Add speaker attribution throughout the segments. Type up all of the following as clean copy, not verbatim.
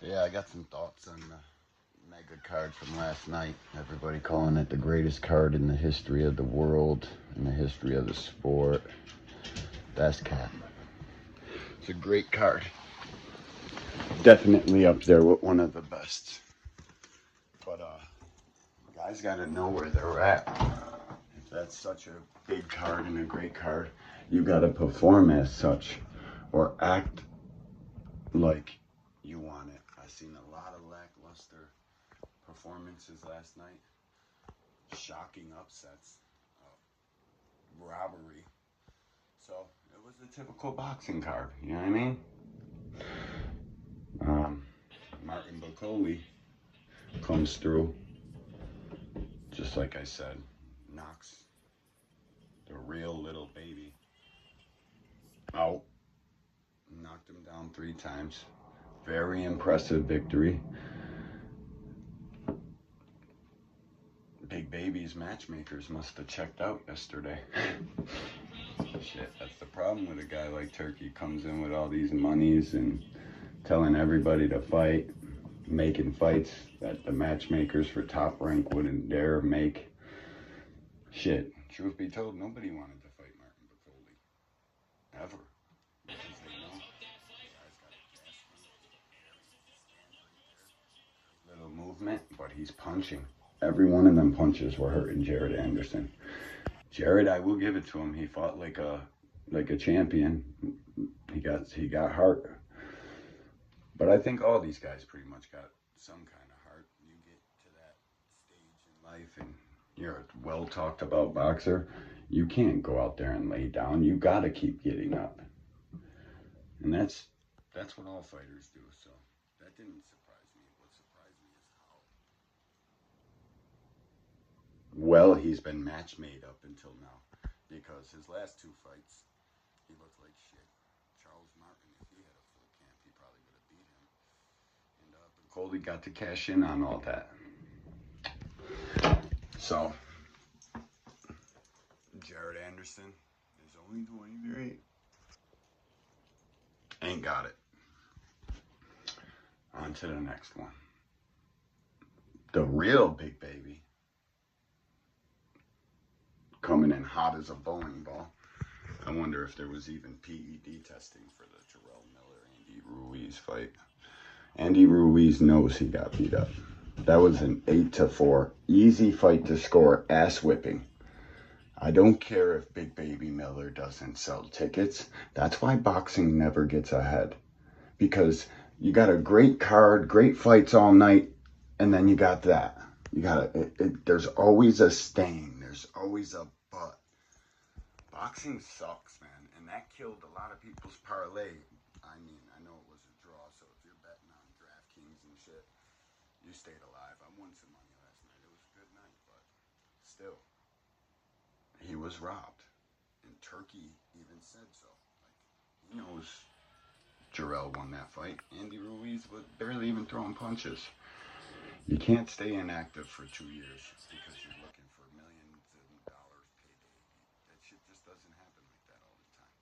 Speaker 1: So yeah, I got some thoughts on the mega card from last night. Everybody calling it the greatest card in the history of the world, in the history of the sport. That's cap. It's a great card. Definitely up there with one of the best. But guys got to know where they're at. If that's such a big card and a great card, you got to perform as such or act like you want it. I've seen a lot of lackluster performances last night, shocking upsets, robbery. So it was a typical boxing card, you know what I mean? Martin Bacoli comes through, just like I said, knocks the real little baby out, knocked him down 3 times. Very impressive victory. Big Baby's matchmakers must have checked out yesterday. Shit, that's the problem with a guy like Turkey. Comes in with all these monies and telling everybody to fight, making fights that the matchmakers for Top Rank wouldn't dare make. Shit, truth be told, nobody wanted to fight Martin Bacoli. Ever. Because they know the guy's got a gas tank, little movement, but he's punching. Every one of them punches were hurting Jared Anderson. Jared, I will give it to him. He fought like a champion. He got heart. But I think all these guys pretty much got some kind of heart. You get to that stage in life and you're a well talked about boxer, you can't go out there and lay down. You gotta keep getting up. And that's what all fighters do. So that didn't surprise me. What surprised me is how well he's been match made up until now. Because his last 2 fights, he looked like shit. Charles Martin, if he had a full camp, he probably would have beat him. And Bacoli got to cash in on all that. So, Jared Anderson is only 23. Ain't got it. On to the next one. The real Big Baby. Coming in hot as a bowling ball. I wonder if there was even PED testing for the Jarrell Miller-Andy Ruiz fight. Andy Ruiz knows he got beat up. That was an 8-4. Easy fight to score, ass whipping. I don't care if Big Baby Miller doesn't sell tickets. That's why boxing never gets ahead. Because you got a great card, great fights all night, and then you got that. You got there's always a stain. There's always a but. Boxing sucks, man, and that killed a lot of people's parlay. I mean, I know it was a draw, so if you're betting on DraftKings and shit, you stayed alive. I won some money last night. It was a good night, but still, he was robbed, and Turkey even said so. Like, he knows Jarrell won that fight. Andy Ruiz was barely even throwing punches. You can't stay inactive for 2 years because you're looking for millions of dollars payday. That shit just doesn't happen like that all the time.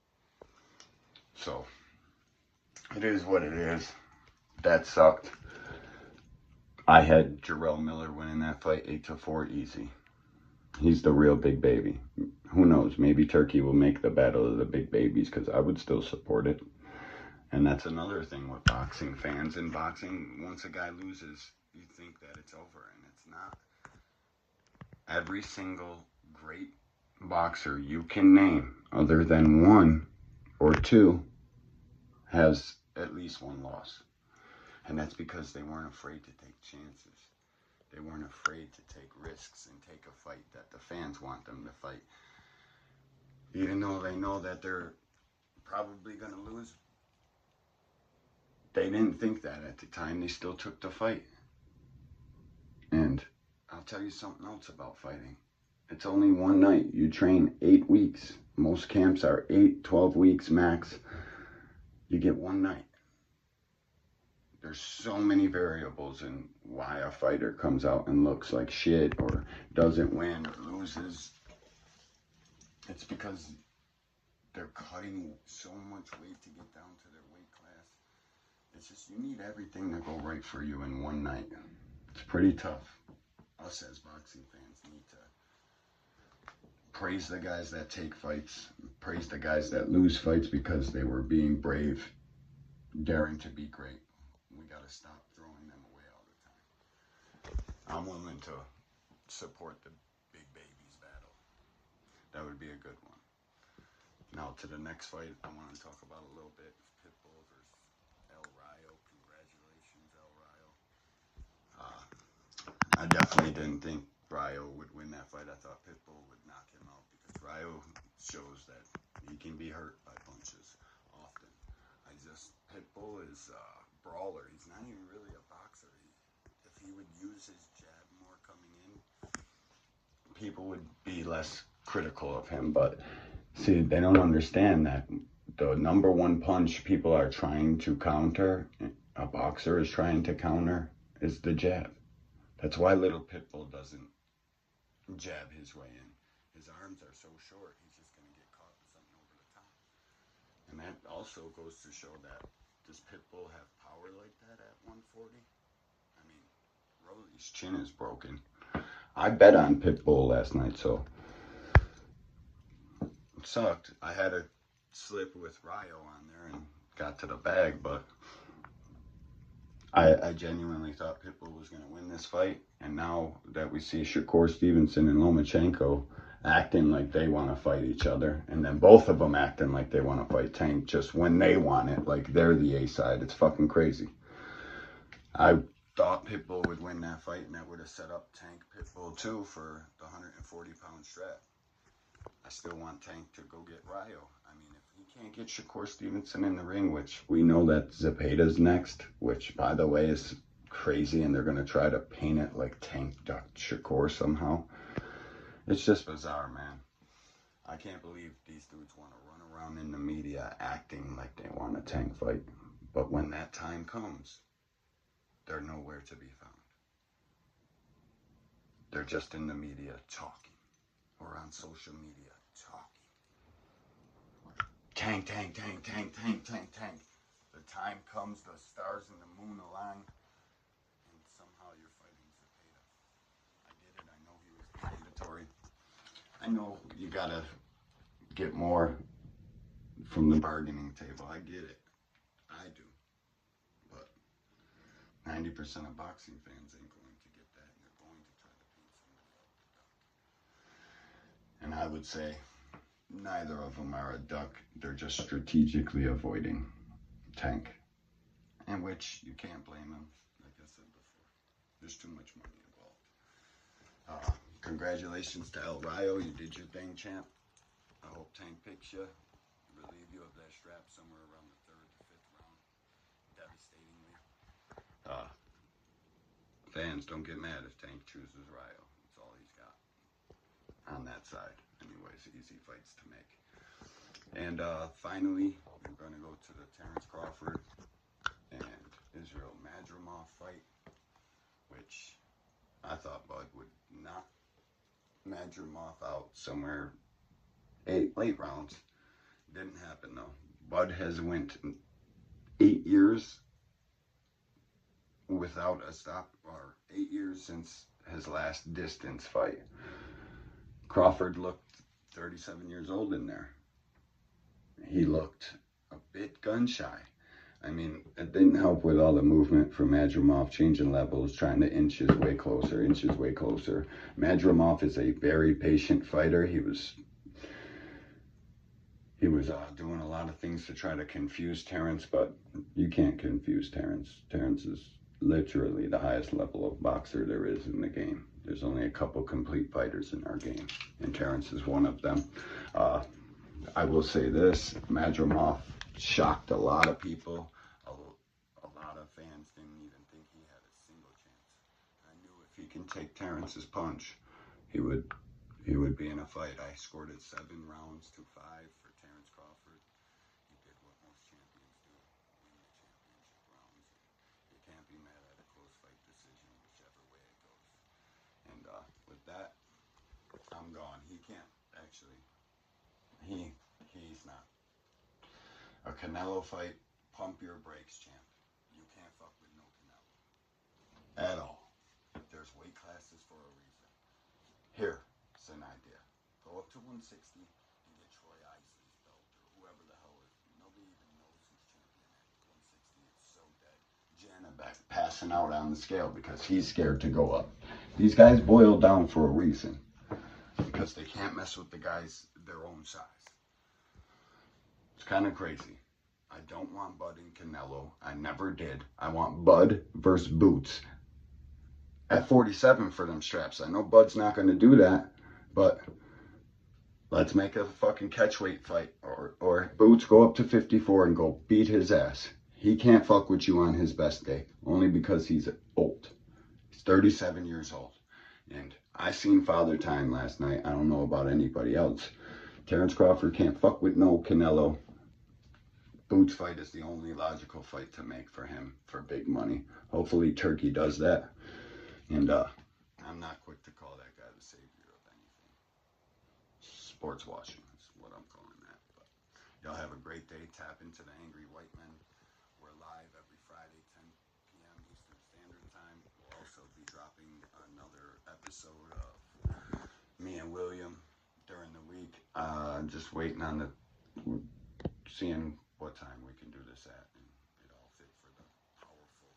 Speaker 1: So, it is what it is. That sucked. I had Jarrell Miller winning that fight 8-4 easy. He's the real Big Baby. Who knows? Maybe Turkey will make the battle of the big babies because I would still support it. And that's another thing with boxing fans. In boxing, once a guy loses, you think that it's over, and it's not. Every single great boxer you can name, other than 1 or 2, has at least 1 loss. And that's because they weren't afraid to take chances. They weren't afraid to take risks and take a fight that the fans want them to fight. Even though they know that they're probably going to lose, they didn't think that at the time. They still took the fight. And I'll tell you something else about fighting. It's only 1 night. You train 8 weeks. Most camps are 8, 12 weeks max. You get 1 night. There's so many variables in why a fighter comes out and looks like shit or doesn't win or loses. It's because they're cutting so much weight to get down to their weight class It's just you need everything to go right for you in one night. It's pretty tough. Us as boxing fans need to praise the guys that take fights, praise the guys that lose fights because they were being brave, daring to be great. We got to stop throwing them away all the time. I'm willing to support the big babies battle. That would be a good one. Now to the next fight I want to talk about a little bit. Pitbull versus El Rayo. Congratulations, El Rayo. I definitely didn't think Rayo would win that fight. I thought Pitbull would knock him out because Rayo shows that he can be hurt by punches often. Pitbull is a brawler. He's not even really a boxer. If he would use his jab more coming in, people would be less critical of him. But see, they don't understand that the number one punch people are trying to counter, a boxer is trying to counter, is the jab. That's why little Pitbull doesn't jab his way in. His arms are so short, he's just going to get caught with something over the top. And that also goes to show that, does Pitbull have power like that at 140? I mean, Rolly's chin is broken. I bet on Pitbull last night, so it sucked. I had a slip with Rayo on there and got to the bag, but I genuinely thought Pitbull was going to win this fight, and now that we see Shakur Stevenson and Lomachenko acting like they want to fight each other, and then both of them acting like they want to fight Tank just when they want it, like they're the A side. It's fucking crazy. I thought Pitbull would win that fight, and that would have set up Tank Pitbull too for the 140-pound strap. I still want Tank to go get Rayo. I mean, if he can't get Shakur Stevenson in the ring, which we know that Zepeda's next, which, by the way, is crazy, and they're going to try to paint it like Tank ducked Shakur somehow. It's just bizarre, man. I can't believe these dudes want to run around in the media acting like they want a Tank fight. But when that time comes, they're nowhere to be found. They're just in the media talking, or on social media talking. Tank, Tank, Tank, Tank, Tank, Tank, Tank. The time comes, the stars and the moon align, and somehow you're fighting Zepeda. I get it. I know he was mandatory. I know you gotta get more from the bargaining table. I get it. I do. But 90% of boxing fans ain't going to get that, and they're going to try to paint somebody else a duck. And I would say neither of them are a duck. They're just strategically avoiding Tank, in which you can't blame them. Like I said before, there's too much money involved. Congratulations to El Rayo. You did your thing, champ. I hope Tank picks you, relieve you of that strap somewhere around the 3rd to 5th round, devastatingly. Fans, don't get mad if Tank chooses Rayo. That's all he's got on that side. Anyways, easy fights to make. And finally, we're going to go to the Terence Crawford and Israel Madrimov fight, which I thought Bud would knock Madrimov out somewhere late rounds. Didn't happen though. Bud has went 8 years without a stop, or 8 years since his last distance fight. Crawford looked 37 years old in there. He looked a bit gun shy. I mean, it didn't help with all the movement from Madrimov, changing levels, trying to inch his way closer, inch his way closer. Madrimov is a very patient fighter. He was doing a lot of things to try to confuse Terence, but you can't confuse Terence. Terence is literally the highest level of boxer there is in the game. There's only a couple complete fighters in our game, and Terence is one of them. I will say this, Madrimov shocked a lot of people. A lot of fans didn't even think he had a single chance. I knew if he can take Terence's punch, he would be in a fight. I scored it 7 rounds to 5 for Terence Crawford. He did what most champions do, win the championship rounds. You can't be mad at a close fight decision, whichever way it goes. And with that, I'm gone. He can't actually. He's not. A Canelo fight, pump your brakes, champ. classes for a reason. Here, it's an idea. Go up to 160 and get Troy Isley's belt or whoever the hell is. Nobody even knows who's champion at 160. It's so dead. Janabek passing out on the scale because he's scared to go up. These guys boil down for a reason. Because they can't mess with the guys their own size. It's kind of crazy. I don't want Bud and Canelo. I never did. I want Bud versus Boots at 47 for them straps. I know Bud's not going to do that, but let's make a fucking catchweight fight. Or Boots go up to 54 and go beat his ass. He can't fuck with you on his best day, only because he's old. He's 37 years old. And I seen Father Time last night. I don't know about anybody else. Terence Crawford can't fuck with no Canelo. Boots fight is the only logical fight to make for him for big money. Hopefully Turkey does that. And I'm not quick to call that guy the savior of anything. Sports washing is what I'm calling that. But y'all have a great day. Tap into the Angry White Men. We're live every Friday, 10 p.m. Eastern Standard Time. We'll also be dropping another episode of me and William during the week. Just waiting on seeing what time we can do this at, and it all fit for the powerful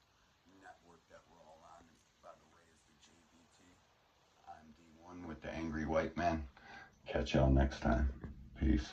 Speaker 1: network that we're all on. By the way, is the JVT. I'm D1 with the Angry White Man. Catch y'all next time. Peace.